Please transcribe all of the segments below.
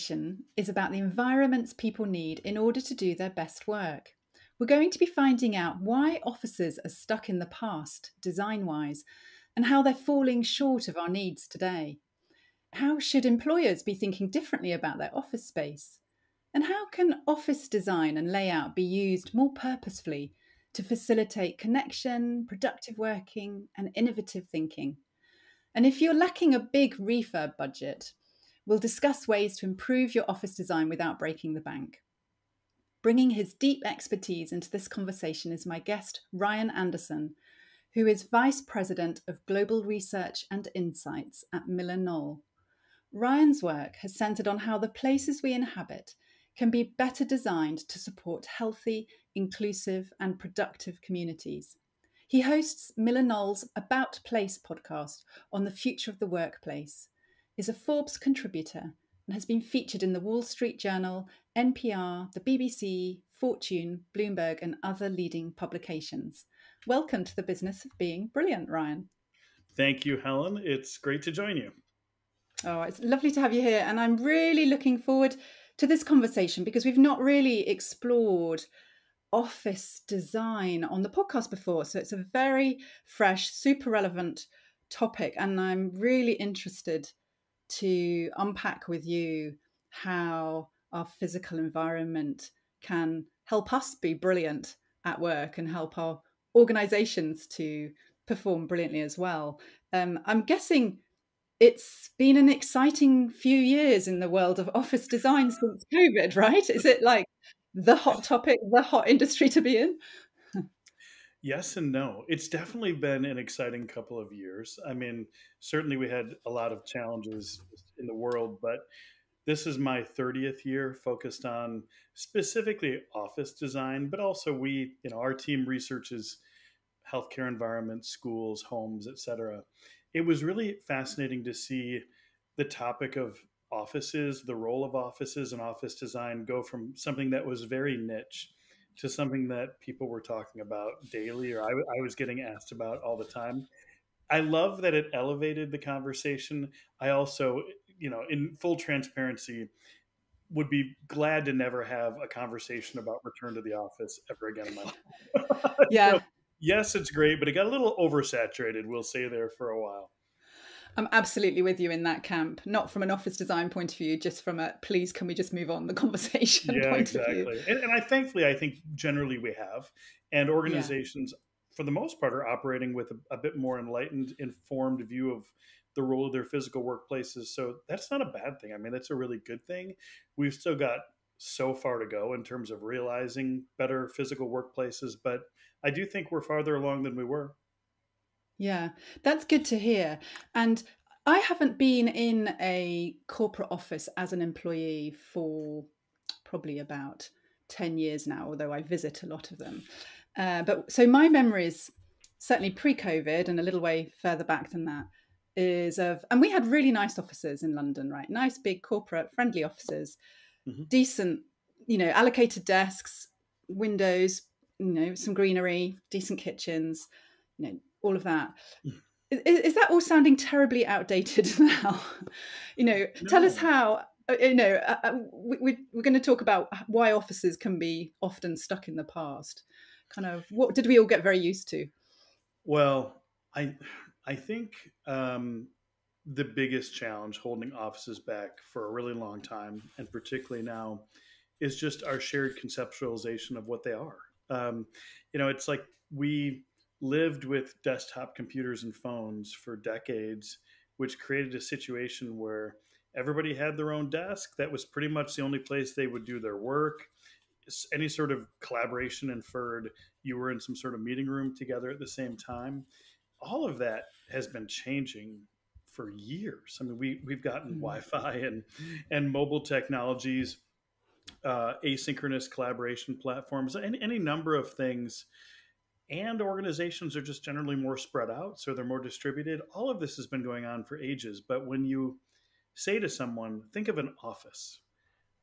conversation is about the environments people need in order to do their best work. We're going to be finding out why offices are stuck in the past, design-wise, and how they're falling short of our needs today. How should employers be thinking differently about their office space? And how can office design and layout be used more purposefully to facilitate connection, productive working, and innovative thinking? And if you're lacking a big refurb budget, we'll discuss ways to improve your office design without breaking the bank. Bringing his deep expertise into this conversation is my guest, Ryan Anderson, who is Vice President of Global Research and Insights at MillerKnoll. Ryan's work has centred on how the places we inhabit can be better designed to support healthy, inclusive, and productive communities. He hosts MillerKnoll's About Place podcast on the future of the workplace, is a Forbes contributor, and has been featured in the Wall Street Journal, NPR, the BBC, Fortune, Bloomberg, and other leading publications. Welcome to the business of being brilliant, Ryan. Thank you, Helen. It's great to join you. Oh, it's lovely to have you here. And I'm really looking forward to this conversation because we've not really explored office design on the podcast before. So it's a very fresh, super relevant topic. And I'm really interested to unpack with you how our physical environment can help us be brilliant at work and help our organizations to perform brilliantly as well. I'm guessing it's been an exciting few years in the world of office design since COVID, right? Is it like the hot topic, the hot industry to be in? Yes and no. It's definitely been an exciting couple of years. I mean, certainly we had a lot of challenges in the world, but this is my 30th year focused on specifically office design, but also our team researches healthcare environments, schools, homes, etc. It was really fascinating to see the topic of offices, the role of offices and office design go from something that was very niche to something that people were talking about daily, or I was getting asked about all the time. I love that it elevated the conversation. I also, in full transparency, would be glad to never have a conversation about return to the office ever again in my life. So, Yeah, yes, it's great, but it got a little oversaturated, we'll say, there for a while. I'm absolutely with you in that camp, not from an office design point of view, just from a please, can we just move on the conversation Yeah, point of view. exactly. And I think generally we have. And Yeah. organizations, for the most part, are operating with a bit more enlightened, informed view of the role of their physical workplaces. So that's not a bad thing. I mean, that's a really good thing. We've still got so far to go in terms of realizing better physical workplaces, but I do think we're farther along than we were. Yeah, that's good to hear. And I haven't been in a corporate office as an employee for probably about 10 years now, although I visit a lot of them. But so my memories, certainly pre-COVID and a little way further back than that, and we had really nice offices in London, right? Nice, big, corporate, friendly offices, Mhm. decent, allocated desks, windows, some greenery, decent kitchens, all of that. Is that all sounding terribly outdated now? Tell us No. how, we're going to talk about why offices can be often stuck in the past. Kind of what did we all get very used to? Well, I think the biggest challenge holding offices back for a really long time, and particularly now, is just our shared conceptualization of what they are. It's like we lived with desktop computers and phones for decades, which created a situation where everybody had their own desk. That was pretty much the only place they would do their work. Any sort of collaboration inferred you were in some sort of meeting room together at the same time. All of that has been changing for years. I mean, we've gotten Mm. Wi-Fi and mobile technologies, asynchronous collaboration platforms, any number of things. And organizations are just generally more spread out, so they're more distributed. All of this has been going on for ages. But when you say to someone, think of an office,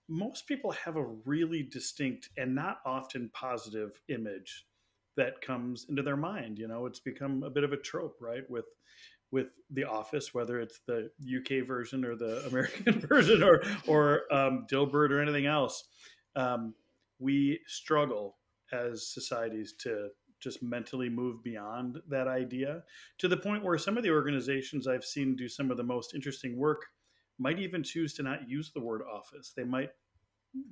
most people have a really distinct and not often positive image that comes into their mind. It's become a bit of a trope, right? with the Office, whether it's the UK version or the American version, or Dilbert or anything else. Um, we struggle as societies to just mentally move beyond that idea, to the point where some of the organizations I've seen do some of the most interesting work might even choose to not use the word office. They might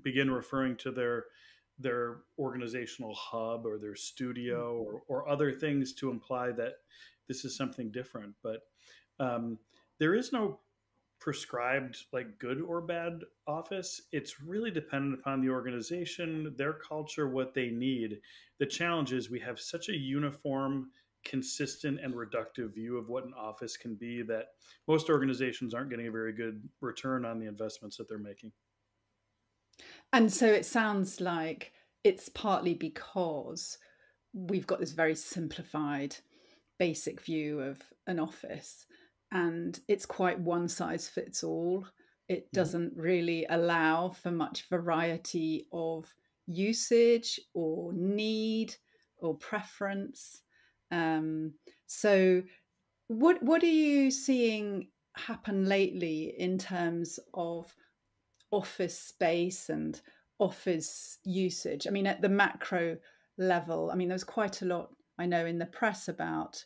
begin referring to their organizational hub or their studio, or other things to imply that this is something different. But um, there is no prescribed like good or bad office. It's really dependent upon the organization, their culture, what they need. The challenge is we have such a uniform, consistent, and reductive view of what an office can be that most organizations aren't getting a very good return on the investments that they're making. And so it sounds like it's partly because we've got this very simplified, basic view of an office, and it's quite one size fits all. It Mhm. doesn't really allow for much variety of usage or need or preference. Um, so, what are you seeing happen lately in terms of office space and office usage? I mean, at the macro level, I mean, there's quite a lot I know in the press about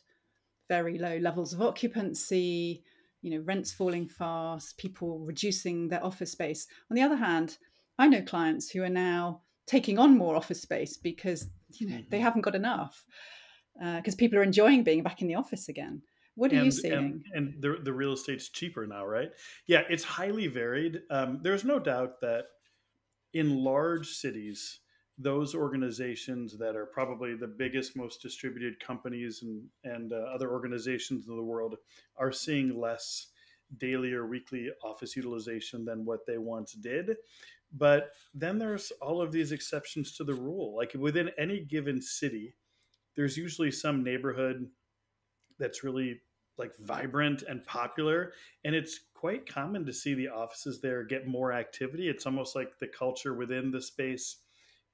very low levels of occupancy, rents falling fast, people reducing their office space. On the other hand, I know clients who are now taking on more office space because they Mhm. haven't got enough, because people are enjoying being back in the office again. What are you And seeing? the real estate's cheaper now, right? Yeah, it's highly varied. There's no doubt that in large cities, those organizations that are probably the biggest, most distributed companies and other organizations in the world are seeing less daily or weekly office utilization than what they once did. But then there's all of these exceptions to the rule. Like within any given city, there's usually some neighborhood that's really like vibrant and popular, and it's quite common to see the offices there get more activity. It's almost like the culture within the space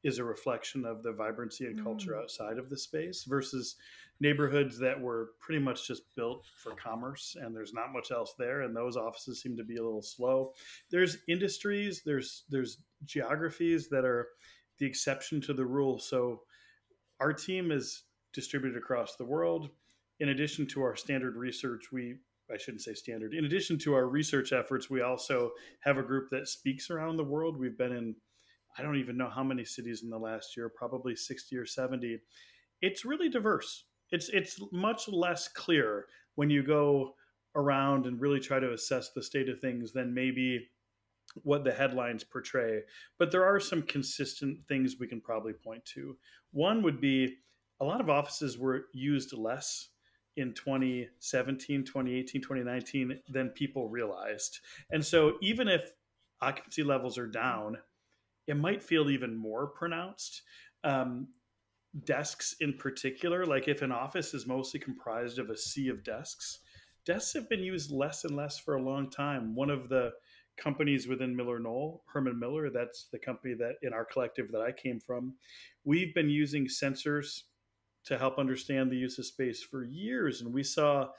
is a reflection of the vibrancy and culture Mm. outside of the space, versus neighborhoods that were pretty much just built for commerce and there's not much else there, and those offices seem to be a little slow. There's industries, there's geographies that are the exception to the rule. So our team is distributed across the world. In addition to our standard research, I shouldn't say standard. In addition to our research efforts, we also have a group that speaks around the world. We've been in, I don't even know how many cities in the last year, probably 60 or 70. It's really diverse. It's much less clear when you go around and really try to assess the state of things than maybe what the headlines portray. But there are some consistent things we can probably point to. One would be a lot of offices were used less in 2017, 2018, 2019 than people realized. And so even if occupancy levels are down, it might feel even more pronounced. Um, Desks in particular, like if an office is mostly comprised of a sea of desks, desks have been used less and less for a long time. One of the companies within MillerKnoll, Herman Miller, that's the company that in our collective that I came from, we've been using sensors to help understand the use of space for years. And we saw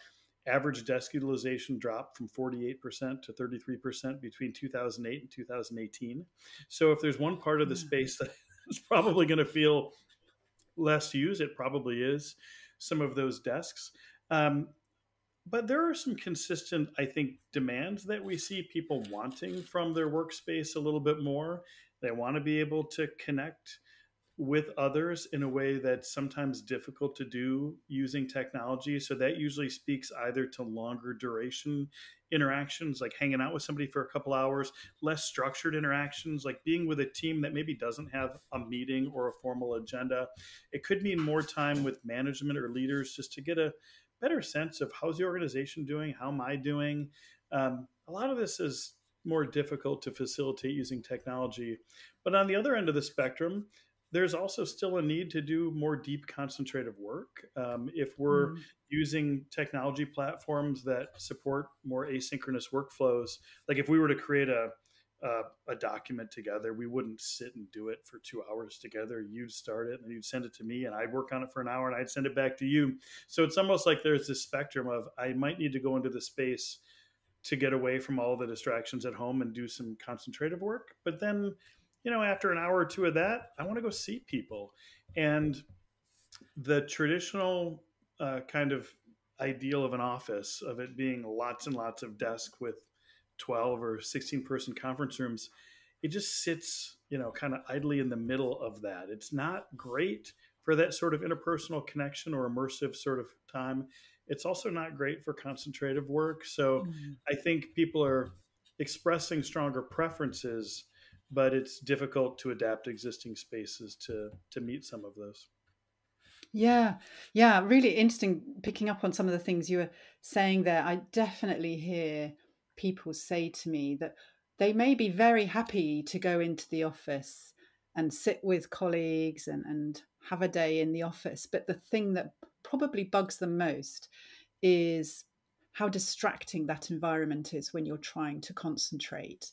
average desk utilization drop from 48% to 33% between 2008 and 2018. So if there's one part of the Yeah. space that is probably going to feel less use, it probably is some of those desks. Um, but there are some consistent, I think, demands that we see people wanting from their workspace a little bit more. They want to be able to connect with others in a way that's sometimes difficult to do using technology. So that usually speaks either to longer duration interactions, like hanging out with somebody for a couple hours, less structured interactions, like being with a team that maybe doesn't have a meeting or a formal agenda. It could mean more time with management or leaders just to get a better sense of how's the organization doing? How am I doing? A lot of this is more difficult to facilitate using technology. But on the other end of the spectrum, there's also still a need to do more deep concentrative work. If we're Mm. using technology platforms that support more asynchronous workflows, like if we were to create a document together, we wouldn't sit and do it for 2 hours together. You'd start it and you'd send it to me, and I'd work on it for an hour and I'd send it back to you. So it's almost like there's this spectrum of I might need to go into the space to get away from all the distractions at home and do some concentrative work. But then, after an hour or two of that, I want to go see people. And the traditional kind of ideal of an office, of it being lots and lots of desks with 12 or 16-person conference rooms, it just sits, kind of idly in the middle of that. It's not great for that sort of interpersonal connection or immersive sort of time. It's also not great for concentrative work. So Mm. I think people are expressing stronger preferences, but it's difficult to adapt existing spaces to meet some of those. Yeah, yeah, really interesting picking up on some of the things you were saying there. I definitely hear people say to me that they may be very happy to go into the office and sit with colleagues and have a day in the office. But the thing that probably bugs them most is how distracting that environment is when you're trying to concentrate.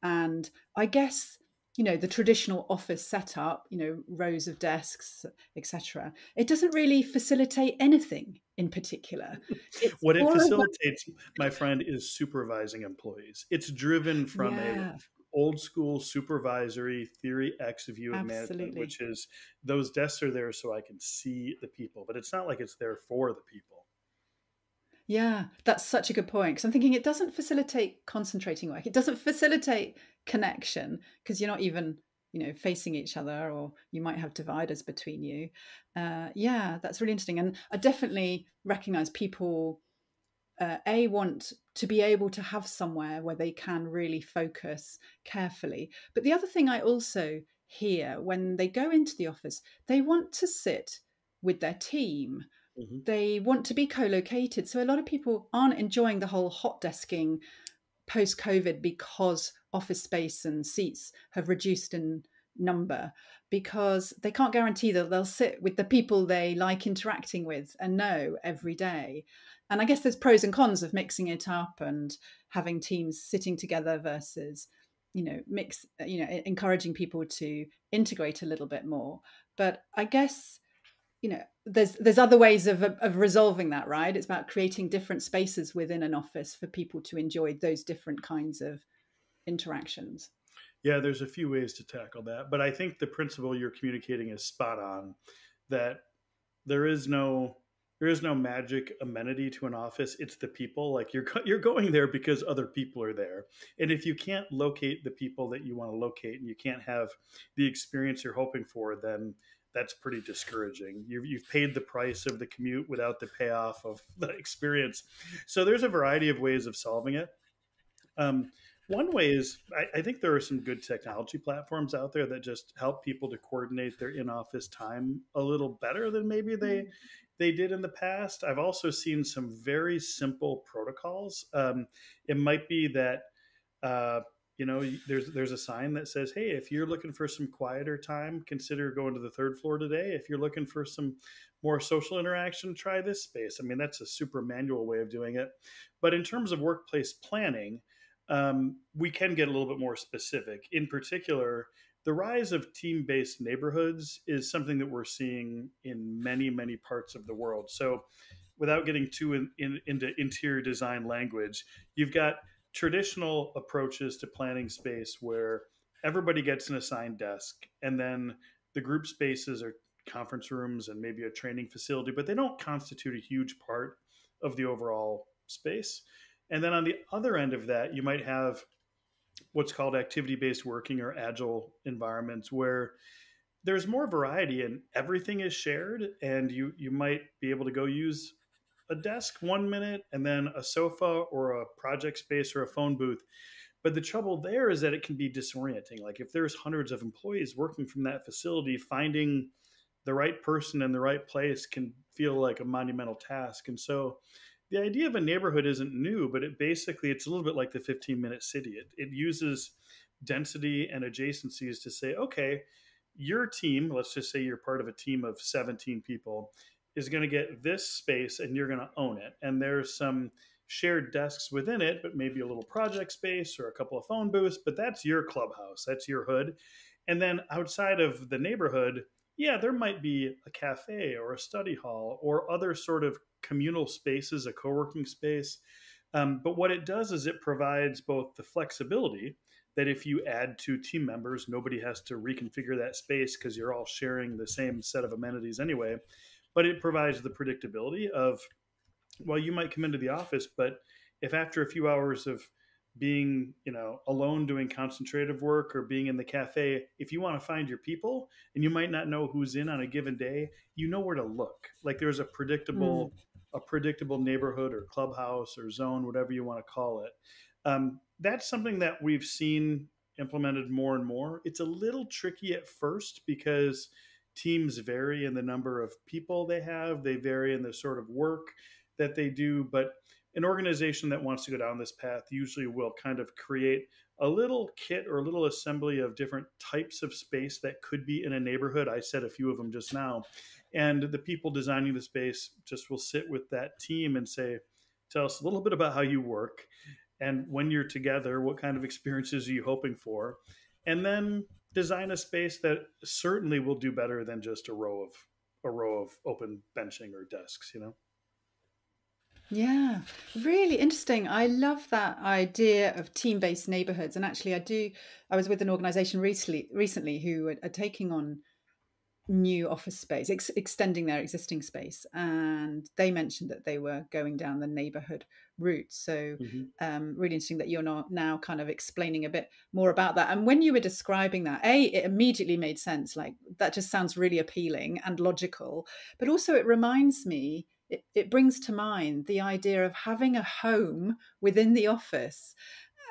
And I guess, the traditional office setup, rows of desks, etc., it doesn't really facilitate anything in particular. It's What it more of a, facilitates, my friend, is supervising employees. It's driven from a yeah, old school supervisory theory X view of management, absolutely. which is those desks are there so I can see the people, but it's not like it's there for the people. Yeah, that's such a good point. Because I'm thinking it doesn't facilitate concentrating work. It doesn't facilitate connection because you're not even, facing each other, or you might have dividers between you. Yeah, that's really interesting. And I definitely recognize people, want to be able to have somewhere where they can really focus carefully. But the other thing I also hear when they go into the office, they want to sit with their team, Mhm. they want to be co-located. So a lot of people aren't enjoying the whole hot desking post COVID because office space and seats have reduced in number, because they can't guarantee that they'll sit with the people they like interacting with and know every day. And I guess there's pros and cons of mixing it up and having teams sitting together versus, encouraging people to integrate a little bit more. But I guess, there's other ways of resolving that, right? It's about creating different spaces within an office for people to enjoy those different kinds of interactions. Yeah, there's a few ways to tackle that, but I think the principle you're communicating is spot on, that there is no there is no magic amenity to an office. It's the people. Like you're going there because other people are there, and if you can't locate the people that you want to locate and you can't have the experience you're hoping for, then that's pretty discouraging. You've paid the price of the commute without the payoff of the experience. So there's a variety of ways of solving it. um, One way is I think there are some good technology platforms out there that just help people to coordinate their in-office time a little better than maybe they did in the past. I've also seen some very simple protocols. It might be that uh, there's a sign that says, "Hey, if you're looking for some quieter time, consider going to the third floor today. If you're looking for some more social interaction, try this space." I mean, that's a super manual way of doing it. But in terms of workplace planning, we can get a little bit more specific. In particular, the rise of team based neighborhoods is something that we're seeing in many, many parts of the world. So, without getting too into interior design language, you've got traditional approaches to planning space where everybody gets an assigned desk, and then the group spaces are conference rooms and maybe a training facility, but they don't constitute a huge part of the overall space. And then on the other end of that, you might have what's called activity based working or agile environments where there's more variety and everything is shared. And you might be able to go use a desk 1 minute and then a sofa or a project space or a phone booth. But the trouble there is that it can be disorienting. Like if there's hundreds of employees working from that facility, finding the right person in the right place can feel like a monumental task. And so the idea of a neighborhood isn't new, but it's a little bit like the 15-minute city. It uses density and adjacencies to say, okay, your team, let's just say you're part of a team of 17 people, is going to get this space and you're going to own it. And there's some shared desks within it, but maybe a little project space or a couple of phone booths, but that's your clubhouse, that's your hood. And then outside of the neighborhood, yeah, there might be a cafe or a study hall or other sort of communal spaces, a co-working space. But what it does is it provides both the flexibility that if you add two team members, nobody has to reconfigure that space because you're all sharing the same set of amenities anyway. But it provides the predictability of, well, you might come into the office, but if after a few hours of being, alone doing concentrative work or being in the cafe, if you want to find your people and you might not know who's in on a given day, you know where to look. Like there's Mm. a predictable neighborhood or clubhouse or zone, whatever you want to call it. That's something that we've seen implemented more and more. It's a little tricky at first because teams vary in the number of people they have, they vary in the sort of work that they do. But an organization that wants to go down this path usually will kind of create a little kit or a little assembly of different types of space that could be in a neighborhood. I said a few of them just now. And the people designing the space just will sit with that team and say, tell us a little bit about how you work. And when you're together, what kind of experiences are you hoping for? And then design a space that certainly will do better than just a row of open benching or desks. Yeah, really interesting. I love that idea of team-based neighborhoods. And actually, I was with an organization recently who are taking on new office space, extending their existing space. And they mentioned that they were going down the neighborhood route. So, Mm-hmm. really interesting that you're not now kind of explaining a bit more about that. And when you were describing that, it immediately made sense. Like that just sounds really appealing and logical. But also, it reminds me, it brings to mind the idea of having a home within the office,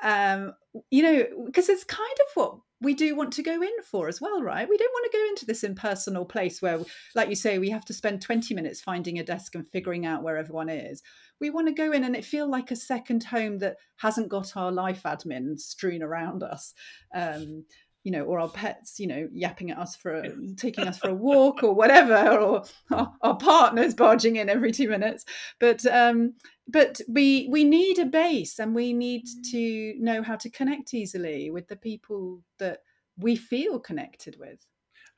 um, because it's kind of what we do want to go in for as well, right? We don't want to go into this impersonal place where, like you say, we have to spend 20 minutes finding a desk and figuring out where everyone is. We want to go in and it feel like a second home that hasn't got our life admin strewn around us. Um, or our pets, yapping at us taking us for a walk or whatever, or our partners barging in every 2 minutes. But we need a base, and we need to know how to connect easily with the people that we feel connected with.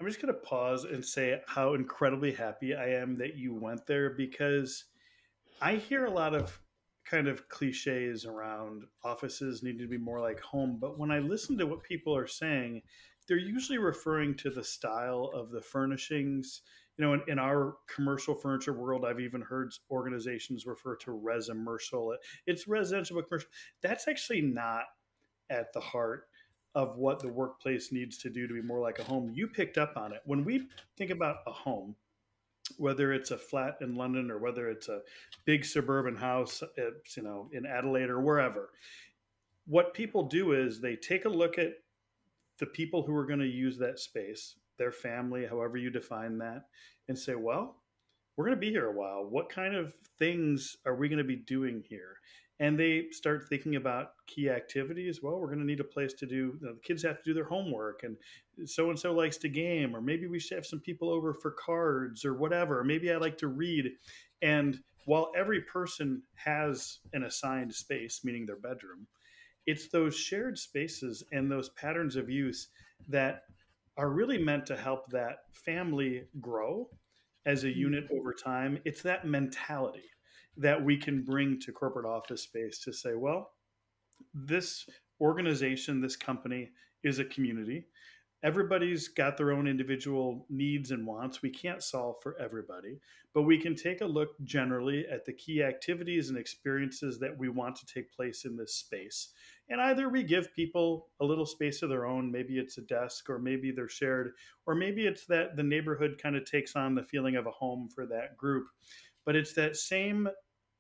I'm just going to pause and say how incredibly happy I am that you went there because I hear a lot of kind of cliches around offices needing to be more like home. But when I listen to what people are saying, they're usually referring to the style of the furnishings. In our commercial furniture world, I've even heard organizations refer to res-immercial. It's residential but commercial. That's actually not at the heart of what the workplace needs to do to be more like a home. You picked up on it. When we think about a home, whether it's a flat in London or whether it's a big suburban house, in Adelaide or wherever, what people do is they take a look at the people who are going to use that space, their family, however you define that, and say, well, we're going to be here a while. What kind of things are we going to be doing here? And they start thinking about key activities. Well, we're going to need a place to do, the kids have to do their homework, and so likes to game, or maybe we should have some people over for cards or whatever. Or maybe I like to read. And while every person has an assigned space, meaning their bedroom, it's those shared spaces and those patterns of use that are really meant to help that family grow as a unit over time. It's that mentality that we can bring to corporate office space to say, well, this organization, this company is a community. Everybody's got their own individual needs and wants. We can't solve for everybody, but we can take a look generally at the key activities and experiences that we want to take place in this space. And either we give people a little space of their own, maybe it's a desk, or maybe they're shared, or maybe it's that the neighborhood kind of takes on the feeling of a home for that group. But it's that same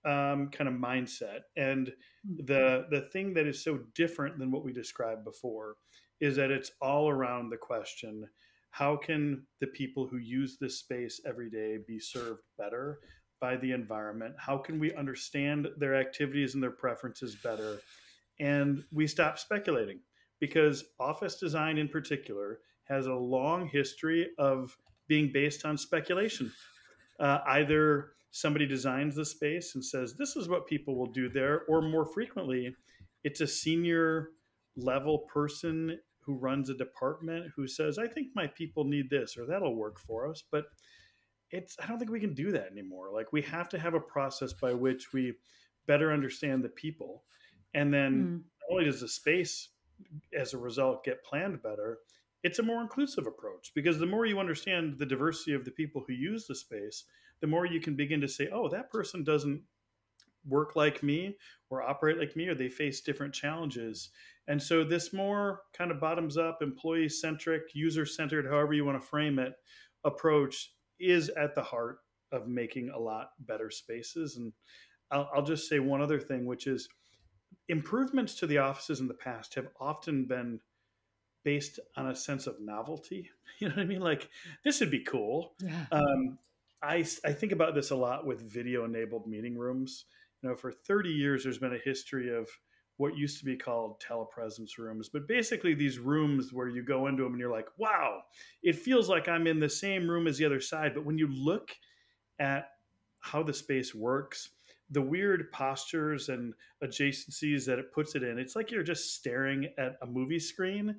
kind of mindset. And the thing that is so different than what we described before is that it's all around the question, how can the people who use this space every day be served better by the environment? How can we understand their activities and their preferences better? And we stop speculating, because office design in particular has a long history of being based on speculation. Either somebody designs the space and says, this is what people will do there. Or more frequently, it's a senior level person who runs a department who says, I think my people need this, or that'll work for us. But I don't think we can do that anymore. Like, we have to have a process by which we better understand the people. And then Mm. not only does the space as a result get planned better, it's a more inclusive approach, because the more you understand the diversity of the people who use the space, the more you can begin to say, oh, that person doesn't work like me or operate like me, or they face different challenges. And so this more kind of bottoms up, employee centric, user centered, however you want to frame it, approach is at the heart of making a lot better spaces. And I'll just say one other thing, which is improvements to the offices in the past have often been based on a sense of novelty. You know what I mean? Like, this would be cool. Yeah. I think about this a lot with video enabled meeting rooms. You know, for 30 years, there's been a history of what used to be called telepresence rooms, but basically these rooms where you go into them and you're like, wow, it feels like I'm in the same room as the other side. But when you look at how the space works, the weird postures and adjacencies that it puts it in, it's like you're just staring at a movie screen.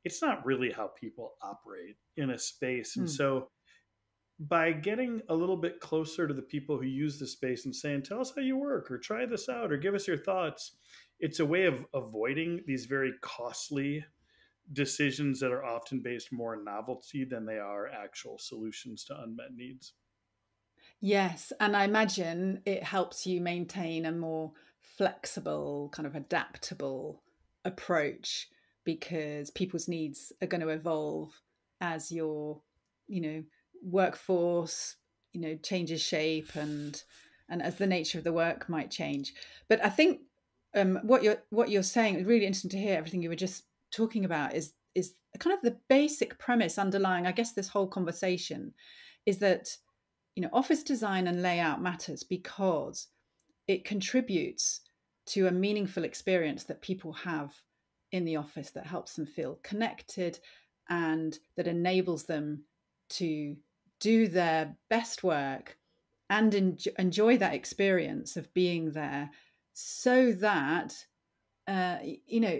It's not really how people operate in a space. And Mm. so by getting a little bit closer to the people who use the space and saying, tell us how you work, or try this out, or give us your thoughts, it's a way of avoiding these very costly decisions that are often based more on novelty than they are actual solutions to unmet needs. Yes, and I imagine it helps you maintain a more flexible, kind of adaptable approach, because people's needs are going to evolve as your, you know, workforce, changes shape, and as the nature of the work might change. But I think what you're saying is really interesting to hear. Everything you were just talking about is kind of the basic premise underlying, I guess, this whole conversation, is that office design and layout matters because it contributes to a meaningful experience that people have in the office, that helps them feel connected and that enables them to do their best work and enjoy that experience of being there, so that uh, you know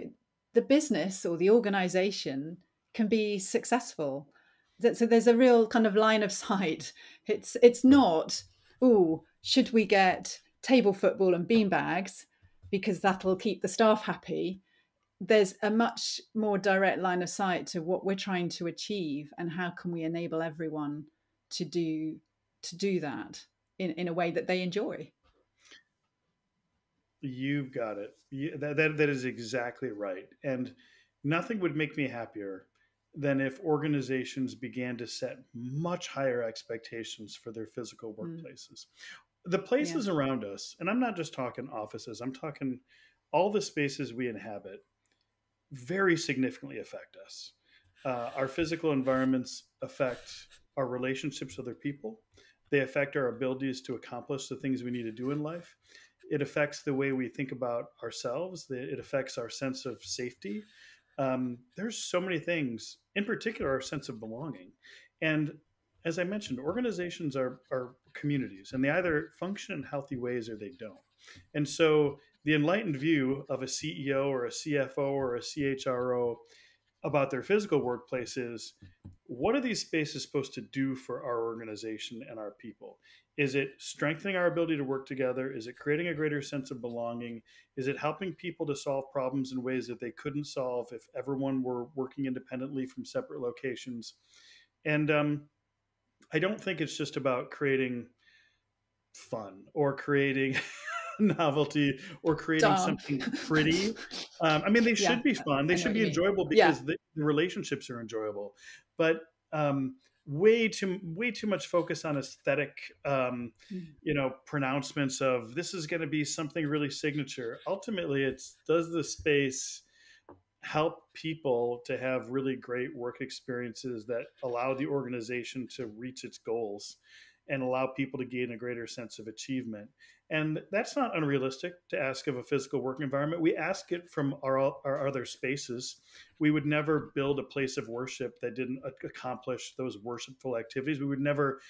the business or the organization can be successful. So there's a real kind of line of sight. It's not, oh, should we get table football and beanbags because that'll keep the staff happy. There's a much more direct line of sight to what we're trying to achieve and how can we enable everyone to do that in a way that they enjoy. You've got it. That is exactly right. And nothing would make me happier than if organizations began to set much higher expectations for their physical Mm, workplaces. The yeah. places around us, and I'm not just talking offices, I'm talking all the spaces we inhabit, very significantly affect us. Our physical environments affect our relationships with other people. They affect our abilities to accomplish the things we need to do in life. It affects the way we think about ourselves. It affects our sense of safety. There's so many things, in particular, our sense of belonging. And as I mentioned, organizations are communities, and they either function in healthy ways or they don't. And so the enlightened view of a CEO or a CFO or a CHRO about their physical workplace is, what are these spaces supposed to do for our organization and our people? Is it strengthening our ability to work together? Is it creating a greater sense of belonging? Is it helping people to solve problems in ways that they couldn't solve if everyone were working independently from separate locations? And I don't think it's just about creating fun or creating novelty or creating Darn. something pretty. I mean, they Yeah, should be fun. They I know should what you be mean. enjoyable Yeah. because the relationships are enjoyable. But way too much focus on aesthetic, Mm. pronouncements of this is going to be something really signature. Ultimately, it's, does the space help people to have really great work experiences that allow the organization to reach its goals and allow people to gain a greater sense of achievement? And that's not unrealistic to ask of a physical work environment. We ask it from our other spaces. We would never build a place of worship that didn't accomplish those worshipful activities. We would never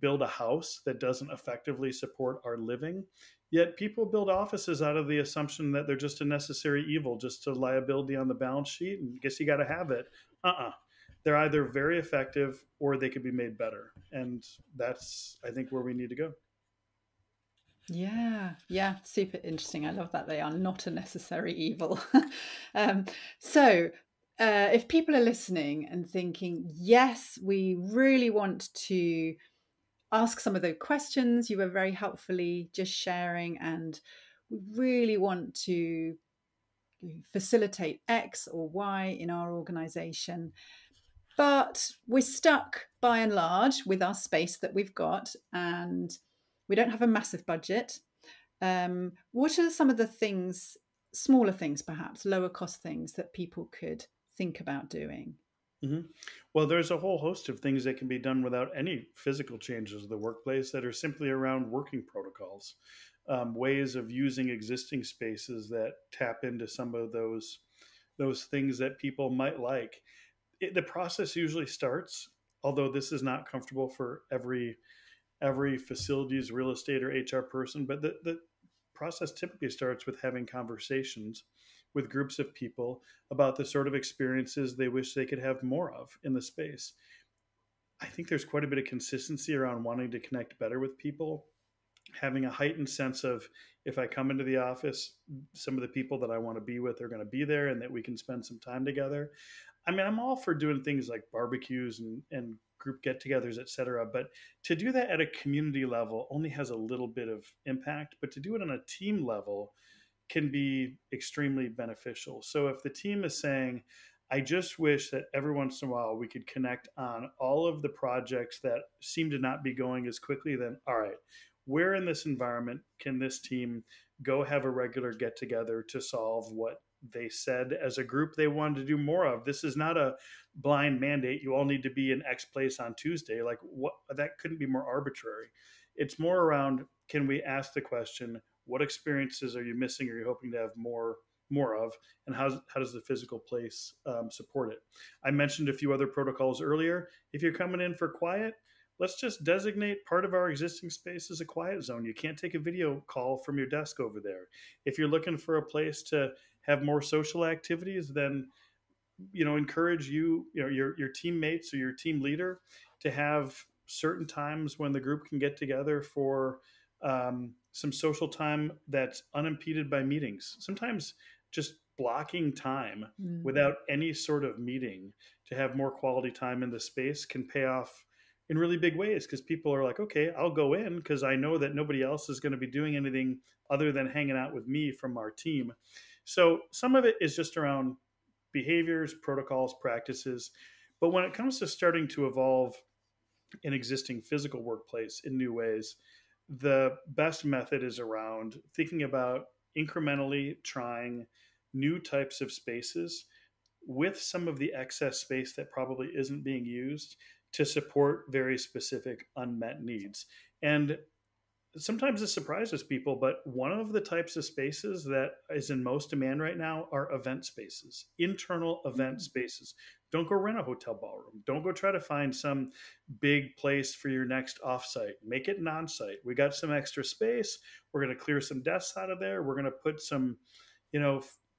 build a house that doesn't effectively support our living. Yet people build offices out of the assumption that they're just a necessary evil, just a liability on the balance sheet, and guess you got to have it. Uh-uh. They're either very effective or they could be made better. And that's, I think, where we need to go. Yeah, yeah, super interesting. I love that they are not a necessary evil. um, so, if people are listening and thinking, yes, we really want to ask some of the questions you were very helpfully just sharing, and we really want to facilitate X or Y in our organization, but we're stuck by and large with our space that we've got, and we don't have a massive budget. What are some of the things, smaller things perhaps, lower cost things that people could think about doing? Hmm. Well, there's a whole host of things that can be done without any physical changes to the workplace that are simply around working protocols, ways of using existing spaces that tap into some of those things that people might like. The process usually starts, although this is not comfortable for every facilities, real estate, or HR person, but the process typically starts with having conversations with groups of people about the sort of experiences they wish they could have more of in the space. I think there's quite a bit of consistency around wanting to connect better with people, having a heightened sense of, if I come into the office, some of the people that I want to be with are going to be there and that we can spend some time together. I mean, I'm all for doing things like barbecues and group get-togethers, et cetera. But to do that at a community level only has a little bit of impact. But to do it on a team level can be extremely beneficial. So if the team is saying, I just wish that every once in a while we could connect on all of the projects that seem to not be going as quickly, then all right, where in this environment can this team go have a regular get together to solve what they said as a group they wanted to do more of? This is not a blind mandate. You all need to be in X place on Tuesday. Like, what, that couldn't be more arbitrary. It's more around, can we ask the question, what experiences are you missing or are you hoping to have more of, and how does the physical place support it? I mentioned a few other protocols earlier. If you're coming in for quiet, let's just designate part of our existing space as a quiet zone. You can't take a video call from your desk over there. If you're looking for a place to have more social activities, then encourage your teammates or your team leader to have certain times when the group can get together for some social time that's unimpeded by meetings. Sometimes just blocking time Mm. without any sort of meeting to have more quality time in the space can pay off in really big ways, because people are like, okay, I'll go in because I know that nobody else is going to be doing anything other than hanging out with me from our team. So some of it is just around behaviors, protocols, practices. But when it comes to starting to evolve an existing physical workplace in new ways, the best method is around thinking about incrementally trying new types of spaces with some of the excess space that probably isn't being used to support very specific unmet needs. And sometimes this surprises people, but one of the types of spaces that is in most demand right now are event spaces, internal event spaces. Don't go rent a hotel ballroom. Don't go try to find some big place for your next offsite. Make it an on-site. We got some extra space. We're going to clear some desks out of there. We're going to put some,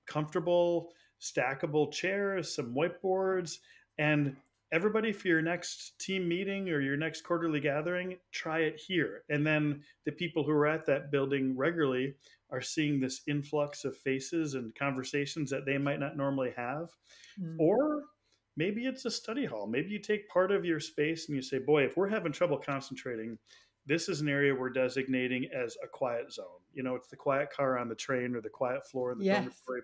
comfortable, stackable chairs, some whiteboards, and everybody, for your next team meeting or your next quarterly gathering, try it here. And then the people who are at that building regularly are seeing this influx of faces and conversations that they might not normally have. Mm. Or maybe it's a study hall. Maybe you take part of your space and you say, boy, if we're having trouble concentrating, this is an area we're designating as a quiet zone. It's the quiet car on the train or the quiet floor in the Yes. dormitory.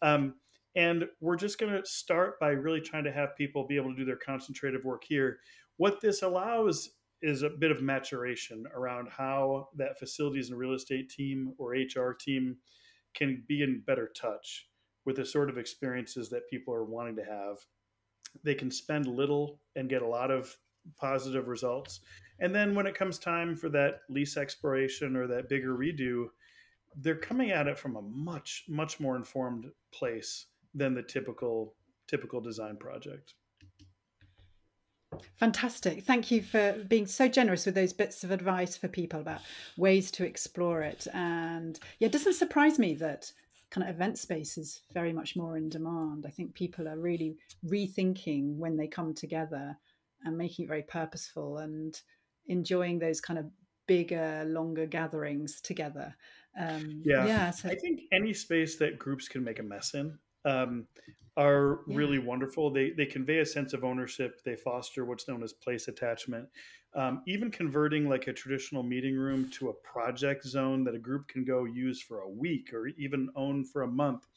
Um, and we're just going to start by really trying to have people be able to do their concentrative work here. What this allows is a bit of maturation around how that facilities and real estate team or HR team can be in better touch with the sort of experiences that people are wanting to have. They can spend little and get a lot of positive results. And then when it comes time for that lease expiration or that bigger redo, they're coming at it from a much, much more informed place than the typical design project. Fantastic. Thank you for being so generous with those bits of advice for people about ways to explore it. And yeah, it doesn't surprise me that kind of event space is very much more in demand. I think people are really rethinking when they come together and making it very purposeful and enjoying those kind of bigger, longer gatherings together. Yeah, Yeah. So I think any space that groups can make a mess in um, are yeah. really wonderful. They convey a sense of ownership. They foster what's known as place attachment. Even converting like a traditional meeting room to a project zone that a group can go use for a week or even own for a month.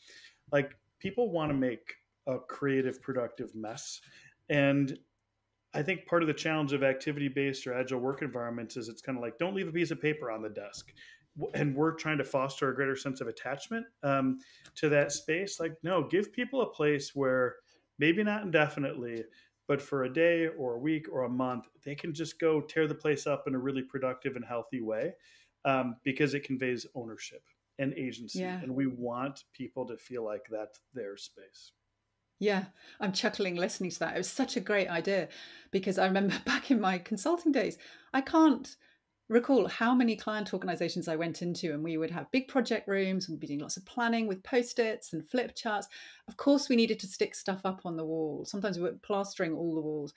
Like people want to make a creative, productive mess, and I think part of the challenge of activity based or agile work environments is it's kind of like don't leave a piece of paper on the desk. And we're trying to foster a greater sense of attachment to that space. Like, no, give people a place where maybe not indefinitely, but for a day or a week or a month, they can just go tear the place up in a really productive and healthy way because it conveys ownership and agency. Yeah. And we want people to feel like that's their space. Yeah, I'm chuckling listening to that. It was such a great idea because I remember back in my consulting days, I can't recall how many client organizations I went into, and we would have big project rooms and be doing lots of planning with post-its and flip charts. Of course, we needed to stick stuff up on the wall. Sometimes we were plastering all the walls.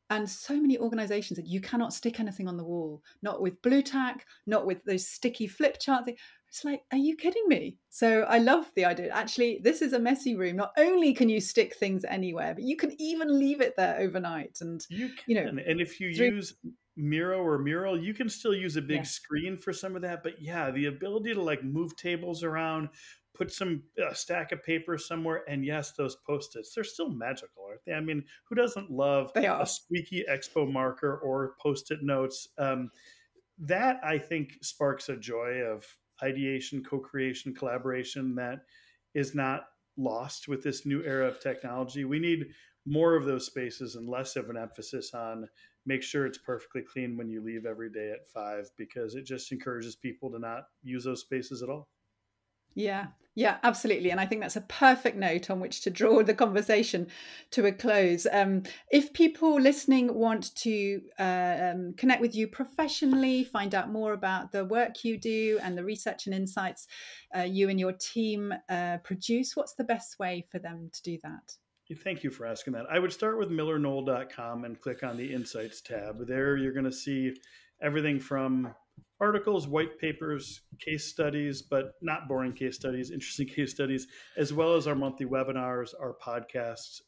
And so many organizations that you cannot stick anything on the wall, not with blue tack, not with those sticky flip chart things. It's like, are you kidding me? So I love the idea. Actually, this is a messy room. Not only can you stick things anywhere, but you can even leave it there overnight. And, You you know, can. And if you through, use Miro or Mural, you can still use a big yeah, screen for some of that. But yeah, the ability to like move tables around, put some stack of paper somewhere, and yes, those post-its, they're still magical, aren't they? I mean, who doesn't love they a are. squeaky expo marker or post-it notes? That I think sparks a joy of ideation, co-creation, collaboration that is not lost with this new era of technology. We need more of those spaces and less of an emphasis on make sure it's perfectly clean when you leave every day at 5 because it just encourages people to not use those spaces at all. Yeah, yeah, absolutely. And I think that's a perfect note on which to draw the conversation to a close. If people listening want to connect with you professionally, find out more about the work you do and the research and insights you and your team produce, what's the best way for them to do that? Thank you for asking that. I would start with MillerKnoll.com and click on the Insights tab. There, you're going to see everything from articles, white papers, case studies, but not boring case studies, interesting case studies, as well as our monthly webinars, our podcasts.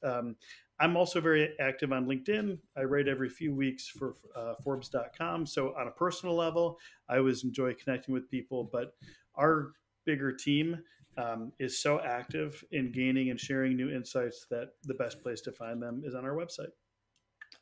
I'm also very active on LinkedIn. I write every few weeks for Forbes.com. So, on a personal level, I always enjoy connecting with people, but our bigger team is so active in gaining and sharing new insights that the best place to find them is on our website.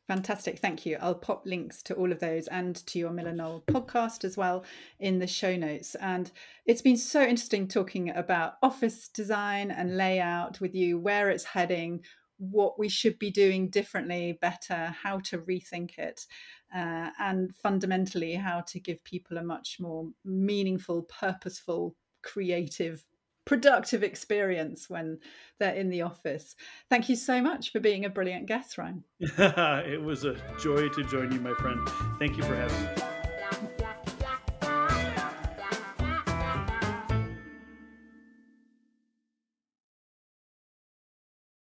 Fantastic. Thank you. I'll pop links to all of those and to your MillerKnoll podcast as well in the show notes. And it's been so interesting talking about office design and layout with you, where it's heading, what we should be doing differently, better, how to rethink it, and fundamentally how to give people a much more meaningful, purposeful, creative, productive experience when they're in the office. Thank you so much for being a brilliant guest, Ryan. It was a joy to join you, my friend. Thank you for having me.